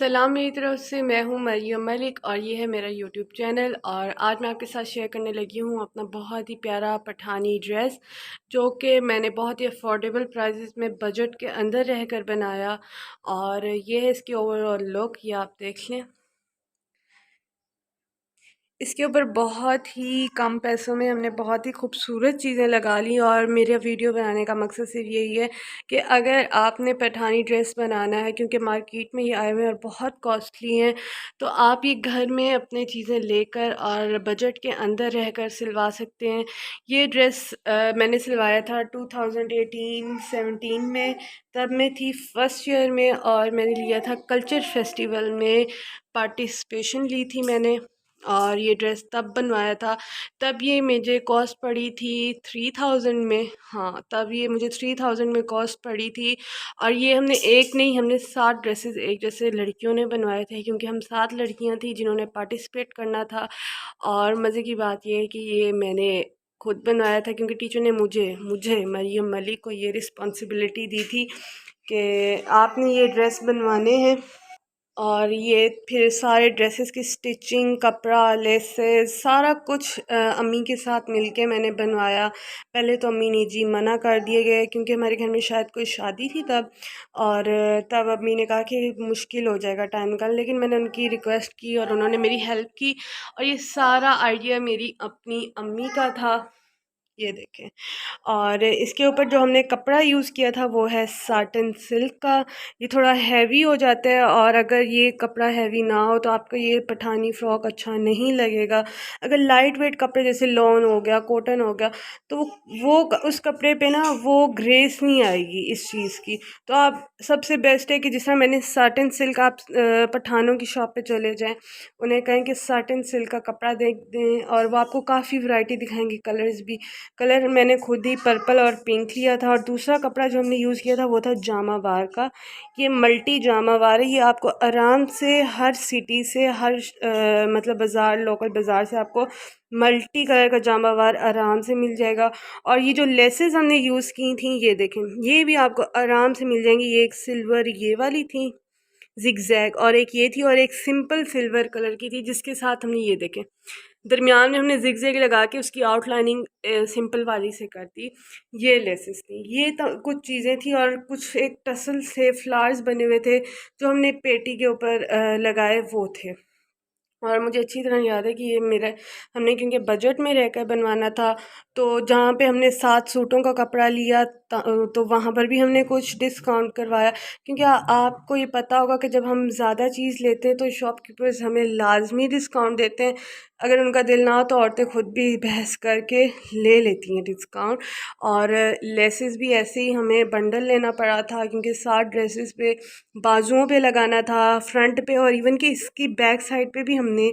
सलाम मेरी तरफ से। मैं हूँ मरियम मलिक और ये है मेरा यूट्यूब चैनल। और आज मैं आपके साथ शेयर करने लगी हूँ अपना बहुत ही प्यारा पठानी ड्रेस, जो कि मैंने बहुत ही अफोर्डेबल प्राइसेस में बजट के अंदर रहकर बनाया। और ये है इसकी ओवरऑल लुक, ये आप देख लें। इसके ऊपर बहुत ही कम पैसों में हमने बहुत ही खूबसूरत चीज़ें लगा ली। और मेरा वीडियो बनाने का मकसद सिर्फ यही है कि अगर आपने पठानी ड्रेस बनाना है, क्योंकि मार्केट में ये आए हुए हैं और बहुत कॉस्टली हैं, तो आप ये घर में अपनी चीज़ें लेकर और बजट के अंदर रहकर सिलवा सकते हैं। ये ड्रेस मैंने सिलवाया था 2018-17 में। तब मैं थी फर्स्ट ईयर में और मैंने लिया था कल्चर फेस्टिवल में, पार्टिसिपेशन ली थी मैंने। और ये ड्रेस तब बनवाया था। तब ये मुझे कॉस्ट पड़ी थी 3000 में। हाँ, तब ये मुझे 3000 में कॉस्ट पड़ी थी। और ये हमने एक नहीं, हमने 7 ड्रेसेस एक जैसे लड़कियों ने बनवाए थे, क्योंकि हम 7 लड़कियां थी जिन्होंने पार्टिसिपेट करना था। और मज़े की बात यह है कि ये मैंने खुद बनवाया था, क्योंकि टीचर ने मुझे मुझे मरियम मलिक को ये रिस्पॉन्सिबिलिटी दी थी कि आपने ये ड्रेस बनवाने हैं। और ये फिर सारे ड्रेसेस की स्टिचिंग, कपड़ा, लेसेस, सारा कुछ अम्मी के साथ मिलके मैंने बनवाया। पहले तो अम्मी ने जी मना कर दिए गए, क्योंकि हमारे घर में शायद कोई शादी थी तब। और तब अम्मी ने कहा कि मुश्किल हो जाएगा टाइम का, लेकिन मैंने उनकी रिक्वेस्ट की और उन्होंने मेरी हेल्प की। और ये सारा आइडिया मेरी अपनी अम्मी का था, ये देखें। और इसके ऊपर जो हमने कपड़ा यूज़ किया था वो है साटन सिल्क का। ये थोड़ा हैवी हो जाता है, और अगर ये कपड़ा हैवी ना हो तो आपका ये पठानी फ्रॉक अच्छा नहीं लगेगा। अगर लाइट वेट कपड़े जैसे लॉन हो गया, कॉटन हो गया, तो उस कपड़े पे ना वो ग्रेस नहीं आएगी इस चीज़ की। तो आप सबसे बेस्ट है कि जिस तरह मैंने साटन सिल्क, आप पठानों की शॉप पे चले जाएं, उन्हें कहें कि साटन सिल्क का कपड़ा देख दें और वो आपको काफ़ी वैरायटी दिखाएंगे, कलर्स भी। कलर मैंने खुद ही पर्पल और पिंक लिया था। और दूसरा कपड़ा जो हमने यूज़ किया था वो था जामावार का। ये मल्टी जामावार है। ये आपको आराम से हर सिटी से, हर मतलब बाज़ार, लोकल बाज़ार से आपको मल्टी कलर का जामावार आराम से मिल जाएगा। और ये जो लेसेस हमने यूज़ की थी, ये देखें, ये भी आपको आराम से मिल जाएंगी। ये एक सिल्वर ये वाली थी जिगजैग, और एक ये थी, और एक सिंपल सिल्वर कलर की थी, जिसके साथ हमने ये देखें दरमियान में हमने जिगजैग लगा के उसकी आउटलाइनिंग सिंपल वाली से कर दी। ये लेसेस थी, ये तो कुछ चीज़ें थी। और कुछ एक टसल से फ्लावर्स बने हुए थे जो हमने पेटी के ऊपर लगाए, वो थे। और मुझे अच्छी तरह याद है कि ये मेरा, हमने क्योंकि बजट में रहकर बनवाना था, तो जहाँ पे हमने 7 सूटों का कपड़ा लिया तो वहाँ पर भी हमने कुछ डिस्काउंट करवाया। क्योंकि आपको ये पता होगा कि जब हम ज़्यादा चीज़ लेते हैं तो शॉपकीपर्स हमें लाजमी डिस्काउंट देते हैं। अगर उनका दिल ना हो तो औरतें खुद भी बहस करके ले लेती हैं डिस्काउंट। और लेसेस भी ऐसे ही हमें बंडल लेना पड़ा था, क्योंकि 7 ड्रेसेस पे बाजुओं पे लगाना था, फ्रंट पे, और इवन कि इसकी बैक साइड पे भी हमने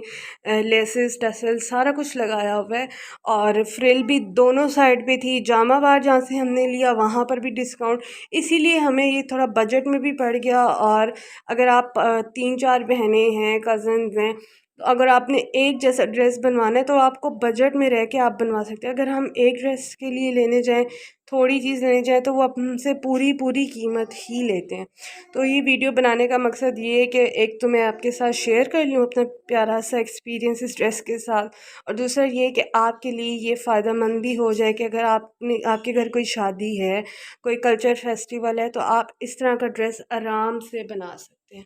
लेसेस, टसल, सारा कुछ लगाया हुआ है। और फ्रिल भी दोनों साइड पे थी। जामावार जहाँ से हमने लिया वहाँ पर भी डिस्काउंट, इसीलिए हमें ये थोड़ा बजट में भी पड़ गया। और अगर आप 3-4 बहनें हैं, कज़न्स हैं, तो अगर आपने एक जैसा ड्रेस बनवाना है तो आपको बजट में रह के आप बनवा सकते हैं। अगर हम एक ड्रेस के लिए लेने जाएं, थोड़ी चीज़ लेने जाएं, तो वो हमसे पूरी पूरी कीमत ही लेते हैं। तो ये वीडियो बनाने का मकसद ये है कि एक तो मैं आपके साथ शेयर कर लूँ अपना प्यारा सा एक्सपीरियंस इस ड्रेस के साथ, और दूसरा ये कि आपके लिए ये फ़ायदा मंद भी हो जाए कि अगर आपके घर कोई शादी है, कोई कल्चर फेस्टिवल है, तो आप इस तरह का ड्रेस आराम से बना सकते हैं।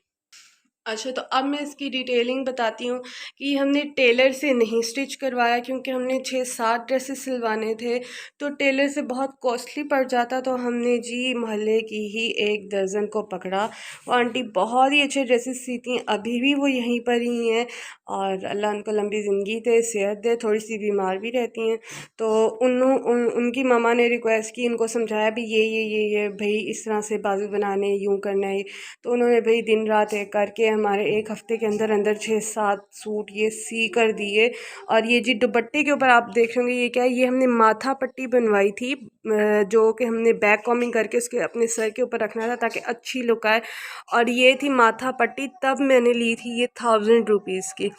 अच्छा, तो अब मैं इसकी डिटेलिंग बताती हूँ कि हमने टेलर से नहीं स्टिच करवाया, क्योंकि हमने 6-7 ड्रेसेस सिलवाने थे, तो टेलर से बहुत कॉस्टली पड़ जाता। तो हमने जी मोहल्ले की ही एक दर्जन को पकड़ा। वो आंटी बहुत ही अच्छे ड्रेसेस सीती हैं, अभी भी वो यहीं पर ही हैं। और अल्लाह उनको लंबी ज़िंदगी दे, सेहत दे। थोड़ी सी बीमार भी रहती हैं। तो उनकी मामा ने रिक्वेस्ट की, उनको समझाया भी ये भाई इस तरह से बाजू बनाने, यूँ करना है। तो उन्होंने भाई दिन रात एक करके हमारे एक हफ़्ते के अंदर अंदर 6-7 सूट ये सी कर दिए। और ये जी दुपट्टे के ऊपर आप देख होंगे, ये क्या है, ये हमने माथा पट्टी बनवाई थी, जो कि हमने बैक कॉमिंग करके उसके अपने सर के ऊपर रखना था ताकि अच्छी लुक आए। और ये थी माथा पट्टी, तब मैंने ली थी ये 1000 रुपीज़ की।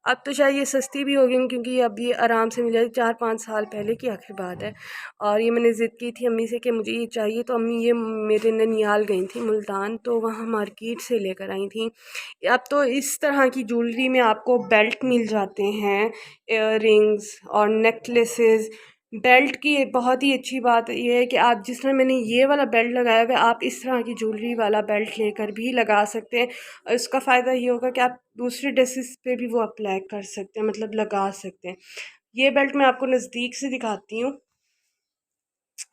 अब तो शायद ये सस्ती भी होगी, क्योंकि अब ये आराम से मिल जाएगी। 4-5 साल पहले की आखिर बात है। और ये मैंने ज़िद की थी अम्मी से कि मुझे ये चाहिए, तो अम्मी ये मेरे ननियाल गई थी मुल्तान, तो वहाँ मार्केट से लेकर आई थी। अब तो इस तरह की ज्वेलरी में आपको बेल्ट मिल जाते हैं, इयर रिंग्स और नेकलेसेस। बेल्ट की एक बहुत ही अच्छी बात यह है कि आप जिस तरह मैंने ये वाला बेल्ट लगाया हुआ है, आप इस तरह की ज्वेलरी वाला बेल्ट लेकर भी लगा सकते हैं। और इसका फ़ायदा ये होगा कि आप दूसरे ड्रेसेस पे भी वो अप्लाई कर सकते हैं, मतलब लगा सकते हैं। ये बेल्ट मैं आपको नज़दीक से दिखाती हूँ।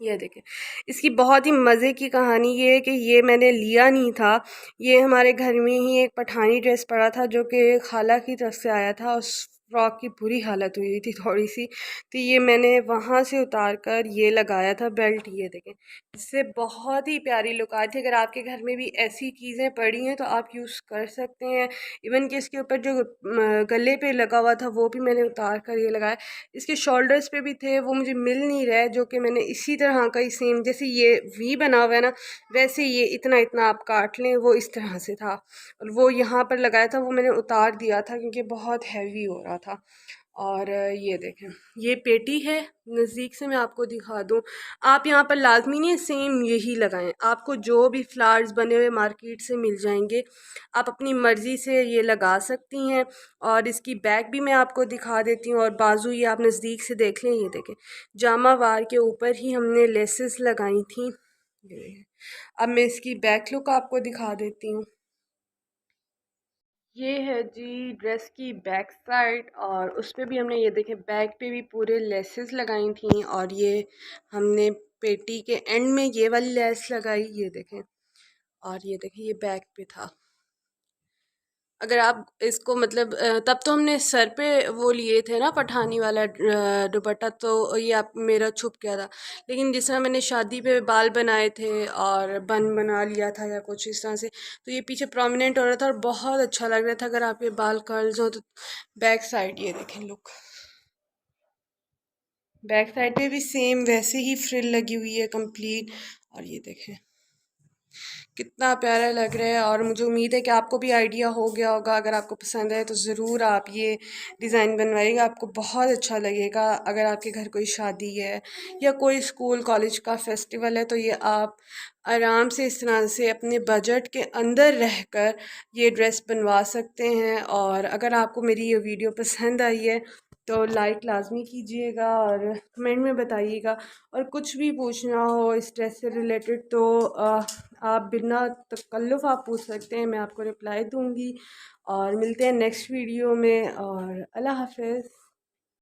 ये देखें, इसकी बहुत ही मज़े की कहानी ये है कि ये मैंने लिया नहीं था। ये हमारे घर में ही एक पठानी ड्रेस पड़ा था जो कि खाला की तरफ से आया था। उस फ्रॉक की बुरी हालत हुई थी थोड़ी सी, तो ये मैंने वहाँ से उतार कर ये लगाया था बेल्ट। ये देखें, इससे बहुत ही प्यारी लुक आई थी। अगर आपके घर में भी ऐसी चीज़ें पड़ी हैं तो आप यूज़ कर सकते हैं। इवन कि इसके ऊपर जो गले पे लगा हुआ था वो भी मैंने उतार कर ये लगाया। इसके शोल्डर्स पे भी थे, वो मुझे मिल नहीं रहा है, जो कि मैंने इसी तरह का ही सेम, जैसे ये वी बना हुआ है ना, वैसे ये इतना इतना आप काट लें, वो इस तरह से था। और वो यहाँ पर लगाया था, वो मैंने उतार दिया था क्योंकि बहुत हैवी हो रहा था। और ये देखें, ये पेटी है, नज़दीक से मैं आपको दिखा दूँ। आप यहाँ पर लाजमी नहीं सेम यही लगाएं, आपको जो भी फ्लावर्स बने हुए मार्केट से मिल जाएंगे, आप अपनी मर्ज़ी से ये लगा सकती हैं। और इसकी बैक भी मैं आपको दिखा देती हूँ, और बाजू ये आप नज़दीक से देख लें। ये देखें, जामा वार के ऊपर ही हमने लेसेस लगाई थी। ये देखें। अब मैं इसकी बैक लुक आपको दिखा देती हूँ। ये है जी ड्रेस की बैक साइड, और उस पे भी हमने ये देखें बैक पे भी पूरे लेसेस लगाई थी। और ये हमने पेटी के एंड में ये वाली लेस लगाई, ये देखें। और ये देखें, ये बैक पे था। अगर आप इसको मतलब तब तो हमने सर पे वो लिए थे ना पठानी वाला दुपट्टा, तो ये आप मेरा छुप गया था। लेकिन जिस तरह मैंने शादी पे बाल बनाए थे और बन बना लिया था या कुछ इस तरह से, तो ये पीछे प्रोमिनेंट हो रहा था और बहुत अच्छा लग रहा था। अगर आपके बाल कर्ल्स हो तो बैक साइड ये देखें लुक, बैक साइड पे भी सेम वैसे ही फ्रिल लगी हुई है कंप्लीट। और ये देखें कितना प्यारा लग रहा है। और मुझे उम्मीद है कि आपको भी आइडिया हो गया होगा। अगर आपको पसंद है तो ज़रूर आप ये डिज़ाइन बनवाइएगा, आपको बहुत अच्छा लगेगा। अगर आपके घर कोई शादी है या कोई स्कूल कॉलेज का फेस्टिवल है, तो ये आप आराम से इस तरह से अपने बजट के अंदर रहकर ये ड्रेस बनवा सकते हैं। और अगर आपको मेरी ये वीडियो पसंद आई है तो लाइक लाजमी कीजिएगा और कमेंट में बताइएगा। और कुछ भी पूछना हो इस ड्रेस से रिलेटेड तो आप बिना तकल्लुफ़ आप पूछ सकते हैं, मैं आपको रिप्लाई दूँगी। और मिलते हैं नेक्स्ट वीडियो में, और अल्लाह हाफ़िज़।